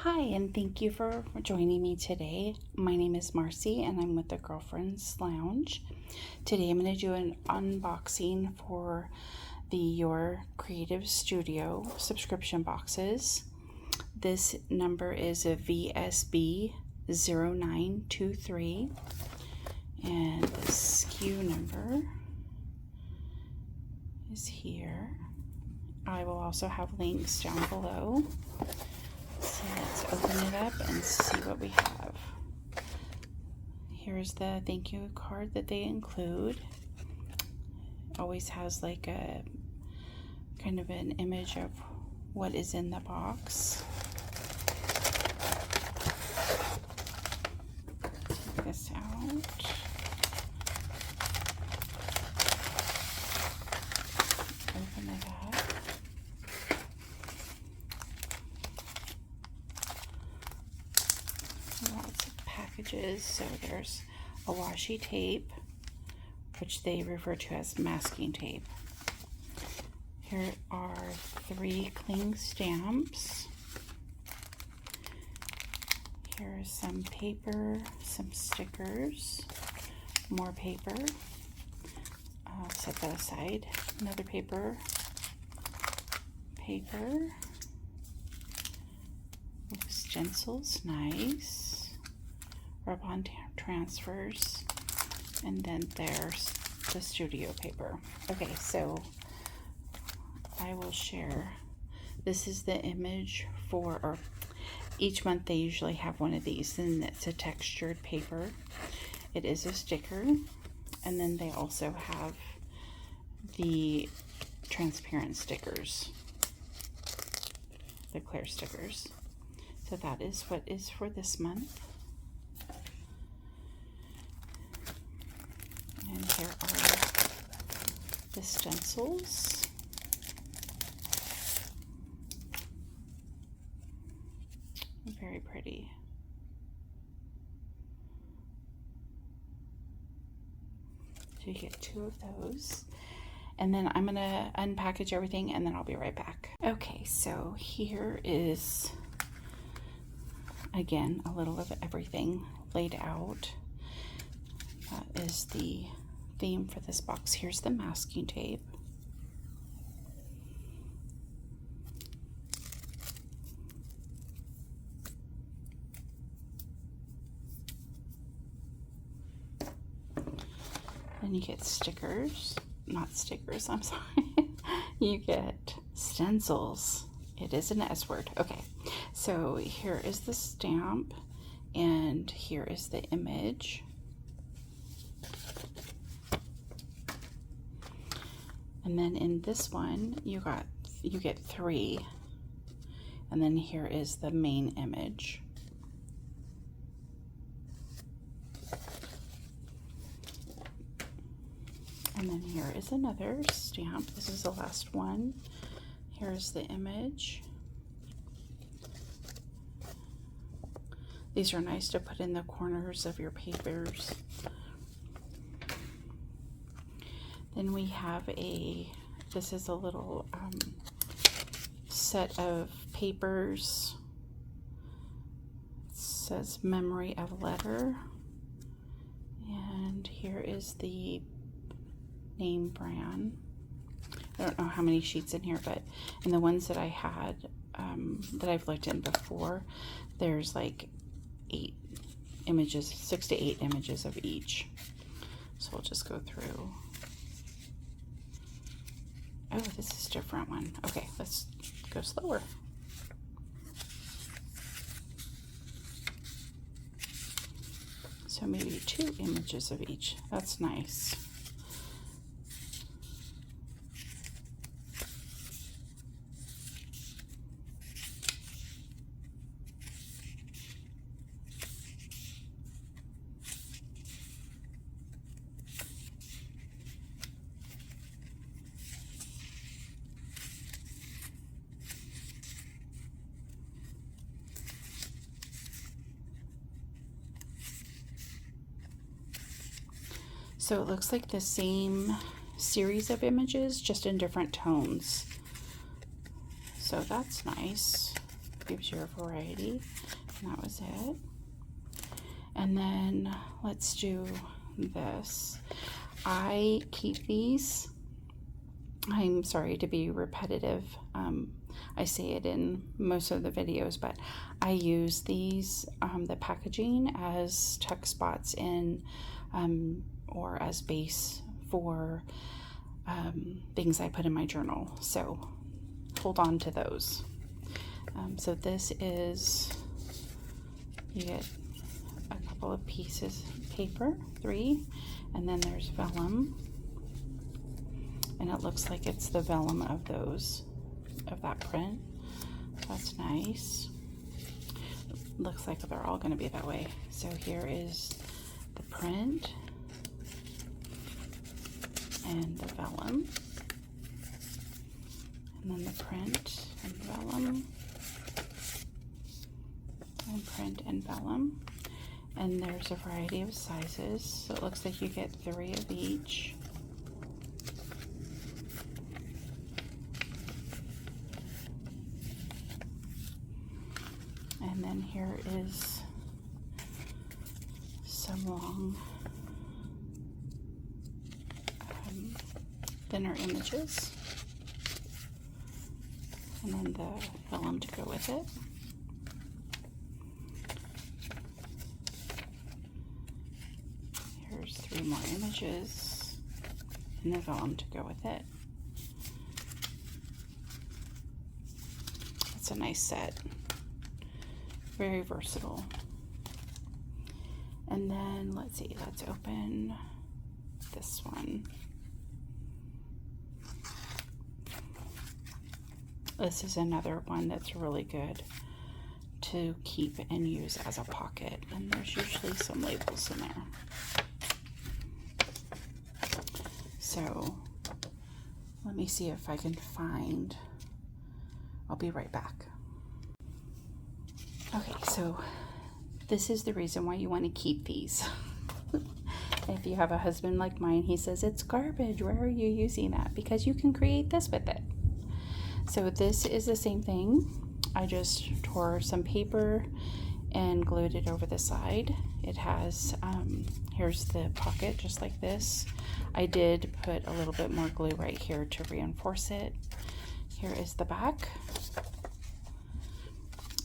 Hi, and thank you for joining me today. My name is Marcy, and I'm with the Girlfriends Lounge. Today, I'm going to do an unboxing for the Your Creative Studio subscription boxes. This number is a VSB0923, and the SKU number is here. I will also have links down below. So let's open it up and see what we have. Here's the thank you card that they include. Always has like a kind of an image of what is in the box. Take this out. Open it up. Lots of packages. So there's a washi tape, which they refer to as masking tape. Here are 3 cling stamps. Here's some paper, some stickers, more paper. I'll set that aside. Another paper. Stencils, nice. Rub-on transfers, and then there's the studio paper. Okay, so I will share. This is the image for, or each month they usually have one of these, and it's a textured paper. It is a sticker, and then they also have the transparent stickers, the clear stickers. So that is what is for this month. And here are the stencils. Very pretty. So you get 2 of those. And then I'm gonna unpackage everything and then I'll be right back. Okay, so here is, again, a little of everything laid out. That is the theme for this box. Here's the masking tape. Then you get stickers, not stickers, I'm sorry. You get stencils. It is an S word. Okay, so here is the stamp, and here is the image. And then in this one, you get 3, and then here is the main image. And then here is another stamp. This is the last one. Here's the image. These are nice to put in the corners of your papers. Then we have this is a little set of papers. It says memory of letter. And here is the name brand. I don't know how many sheets in here, but in the ones that I had, that I've looked in before, there's like 8 images, 6 to 8 images of each. So we'll just go through. Oh, this is a different one. Okay, let's go slower. So maybe 2 images of each. That's nice. So it looks like the same series of images, just in different tones. So that's nice. gives you a variety. And that was it. And then let's do this. I keep these. I'm sorry to be repetitive. I say it in most of the videos, but I use these, the packaging, as tuck spots in or as base for things I put in my journal. So hold on to those. So this is, you get a couple of pieces of paper, 3, and then there's vellum, and it looks like it's the vellum of that print. That's nice. Looks like they're all going to be that way. So here is the print and the vellum, and then the print and vellum, and print and vellum. And there's a variety of sizes, so it looks like you get 3 of each. And then here is some long thinner images, and then the vellum to go with it. Here's 3 more images and the vellum to go with it. It's a nice set. Very versatile. And then let's see, let's open this one. This is another one that's really good to keep and use as a pocket, and there's usually some labels in there. So let me see if I can find, I'll be right back. Okay, so this is the reason why you want to keep these. If you have a husband like mine, he says, it's garbage, where are you using that? Because you can create this with it. So this is the same thing. I just tore some paper and glued it over the side. It has, here's the pocket, just like this. I did put a little bit more glue right here to reinforce it. Here is the back.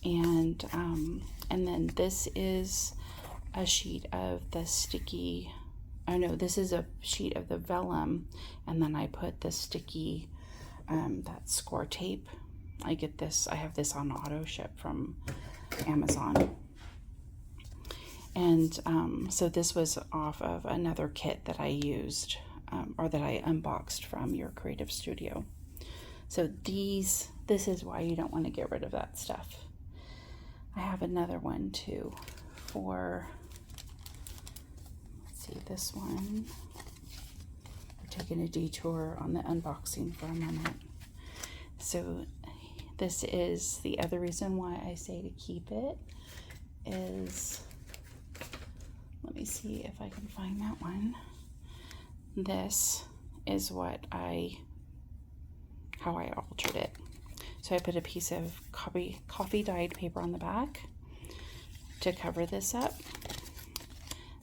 And then this is a sheet of the sticky, oh no, this is a sheet of the vellum, and then I put the sticky, that score tape. I get this, I have this on auto ship from Amazon. And so this was off of another kit that I used, or that I unboxed from Your Creative Studio. So this is why you don't want to get rid of that stuff. I have another one too for, let's see, this one. We're taking a detour on the unboxing for a moment. So this is the other reason why I say to keep it is, let me see if I can find that one. This is how I altered it. So I put a piece of coffee dyed paper on the back to cover this up.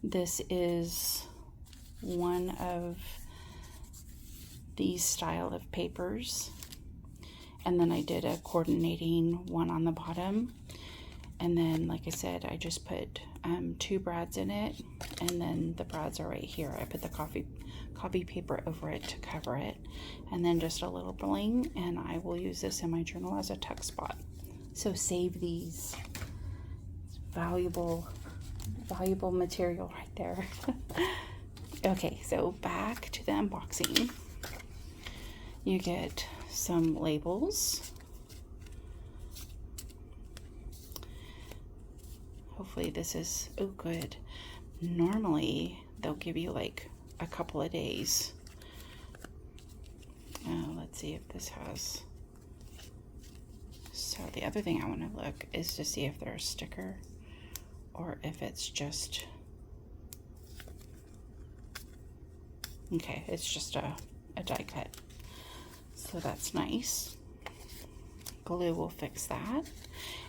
This is one of these style of papers. And then I did a coordinating one on the bottom. And then, like I said, I just put 2 brads in it. And then the brads are right here. I put the coffee paper over it to cover it. And then just a little bling. And I will use this in my journal as a tuck spot. So save these. It's valuable material right there. Okay, so back to the unboxing. You get some labels. Hopefully this is, oh good. Normally they'll give you like a couple of days. Let's see if this has, so the other thing I want to look is to see if there's a sticker or if it's just, okay, it's just a die cut. So that's nice. glue will fix that.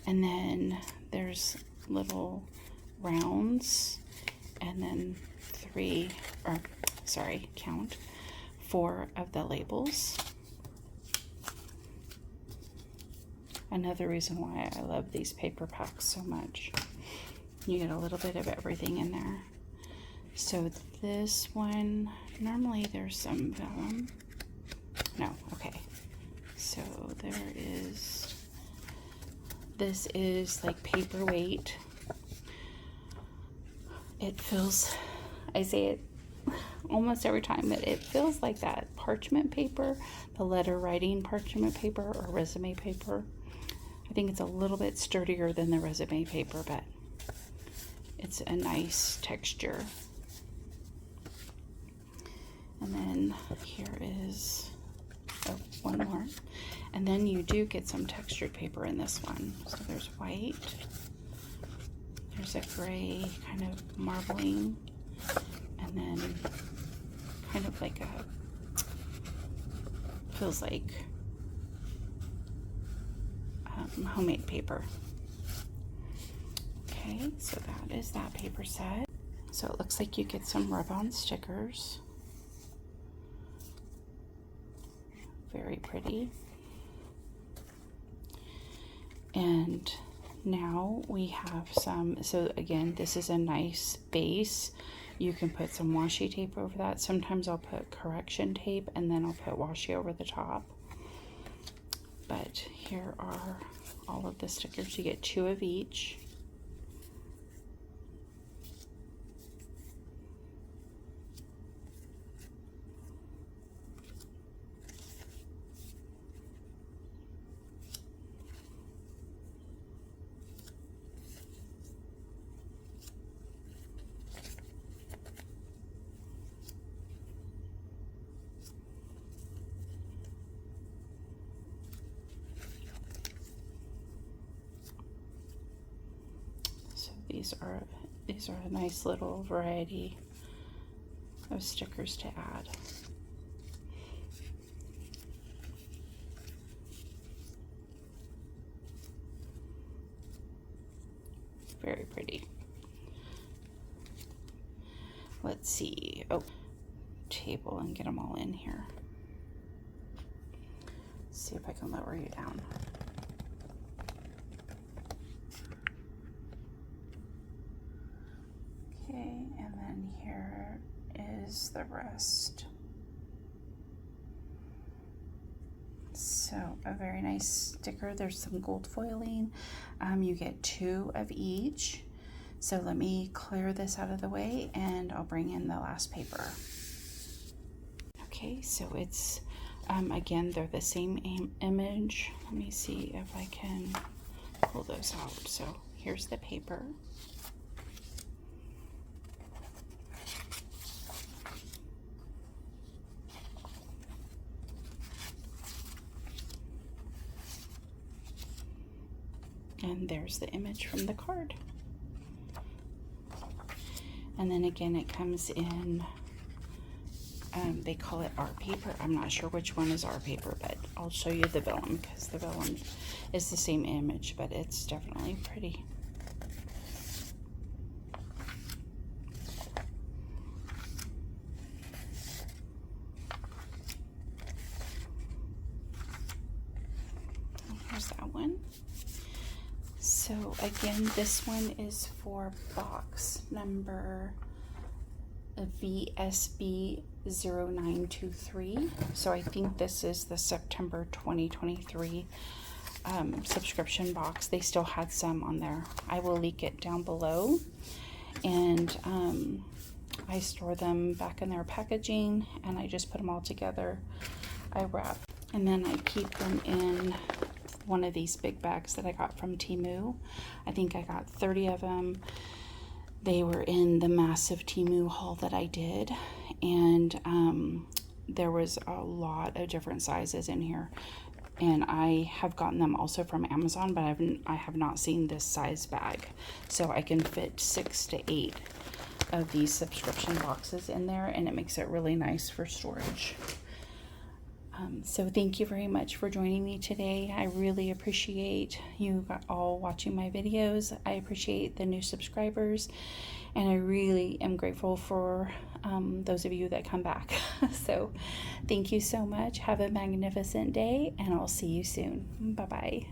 And then there's little rounds, and then count 4 of the labels. Another reason why I love these paper packs so much. You get a little bit of everything in there. So this one, normally there's some vellum. No, okay. So this is like paperweight. It feels, I say it almost every time, but it feels like that parchment paper, the letter writing parchment paper or resume paper. I think it's a little bit sturdier than the resume paper, but it's a nice texture. And then here is one more. And then you do get some textured paper in this one. So there's white. There's a gray kind of marbling. And then kind of like feels like homemade paper. Okay, so that is that paper set. So it looks like you get some rub-on stickers. Very pretty. And now we have some, so again, this is a nice base. You can put some washi tape over that. Sometimes I'll put correction tape and then I'll put washi over the top. But here are all of the stickers. You get 2 of each. These are a nice little variety of stickers to add. Very pretty. Let's see. Oh, table and get them all in here. Let's see if I can lower you down. Okay, and then here is the rest. So a very nice sticker. There's some gold foiling. You get 2 of each. So let me clear this out of the way and I'll bring in the last paper. Okay, so it's, again, they're the same image. Let me see if I can pull those out. So here's the paper. And there's the image from the card. And then again, it comes in, they call it art paper. I'm not sure which one is art paper, but I'll show you the vellum because the vellum is the same image, but it's definitely pretty. Here's that one. So again, this one is for box number VSB 0923. So I think this is the September 2023 subscription box. They still had some on there. I will link it down below. And I store them back in their packaging and I just put them all together. I wrap and then I keep them in one of these big bags that I got from Temu. I think I got 30 of them. They were in the massive Temu haul that I did, and there was a lot of different sizes in here, and I have gotten them also from Amazon, but I have not seen this size bag, so I can fit 6 to 8 of these subscription boxes in there, and it makes it really nice for storage. So thank you very much for joining me today. I really appreciate you all watching my videos. I appreciate the new subscribers, and I really am grateful for those of you that come back. So thank you so much. Have a magnificent day, and I'll see you soon. Bye-bye.